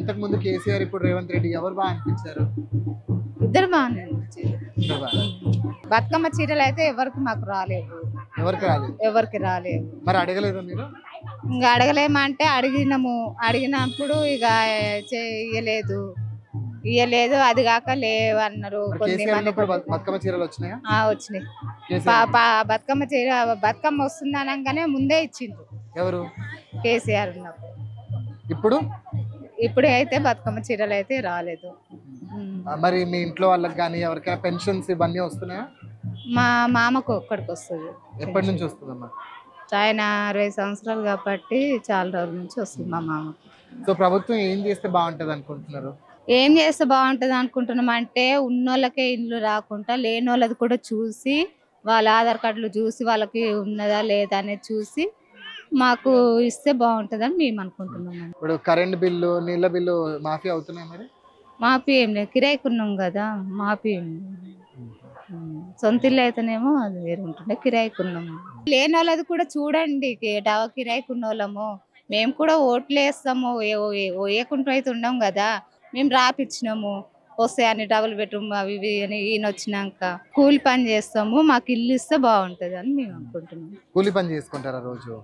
ఇంతకు ముందు కేసీఆర్, ఇప్పుడు రేవంత్ రెడ్డి ఎవరు బాగా అనిపించారు? ఇద్దరు బాగానే అనిపించారు. ఇద్దరు బాగా. బతుకమ్మ చీరలు అయితే ఎవరికి మాకు రాలేవు, ఎవరికి రాలేదు. ఎవరికి రాలేవు. మరి అడగలేదా మీరు? ఇంకా అడగలేమంటే అడిగినాము, అడిగినప్పుడు ఇక ఇయ్యలేదు. అది కాక లేవన్నారు మరి కొన్ని కేసీఆర్ మంది. ఉన్నప్పుడు బతుకమ్మ చీరలు వచ్చినాయా? వచ్చినాయి. కేసీఆర్ బతుకమ్మ చీర బతుకమ్మ వస్తుంది అనగానే ముందే ఇచ్చిండ్రు ఎవరు? కేసీఆర్ ఉన్నప్పుడు. ఇప్పుడు అయితే బతుకమ్మ చీరలు అయితే రాలేదు. మరి మీ ఇంట్లో వాళ్ళకి కానీ ఎవరికైనా పెన్షన్స్ ఇవన్నీ వస్తున్నాయా? మా మామకు ఒక్కడికి వస్తుంది. ఎప్పటి నుంచి వస్తుందమ్మా? ఆయన 60 సంవత్సరాలు కాబట్టి చాలా రోజుల నుంచి వస్తుంది మా మామకు. సో ప్రభుత్వం ఏం చేస్తే బాగుంటది అనుకుంటున్నారు? ఏం చేస్తే బాగుంటుంది అనుకుంటున్నాం అంటే, ఉన్నోళ్ళకే ఇల్లు రాకుండా లేని వాళ్ళది కూడా చూసి, వాళ్ళ ఆధార్ కార్డులు చూసి వాళ్ళకి ఉన్నదా లేదా అనేది చూసి మాకు ఇస్తే బాగుంటుందని మేము అనుకుంటున్నాం. ఇప్పుడు కరెంట్ బిల్లు, నీళ్ళ బిల్లు మాఫీ అవుతున్నాయి మరి? మాఫీ ఏం లేదు, కిరాయికి ఉన్నాం కదా, మాఫీ ఏం లేదు. సొంత ఇల్లు అయితేనేమో అది వేరు ఉంటుండే, కిరాయికి ఉన్నాము. లేని వాళ్ళది కూడా చూడండి, కిరాయికి ఉన్న వాళ్ళము మేము కూడా ఓట్లు వేస్తాము, వేయకుండా అయితే ఉన్నాం కదా, మేము రాపిచ్చినాము. వస్తాయని డబుల్ బెడ్రూమ్ అవి ఇవి అని ఈయన వచ్చినాక కూలి పని చేస్తాము, మాకు ఇల్లు ఇస్తే బాగుంటుంది అని మేము అనుకుంటున్నాం. కూలి పని చేసుకుంటారా రోజు?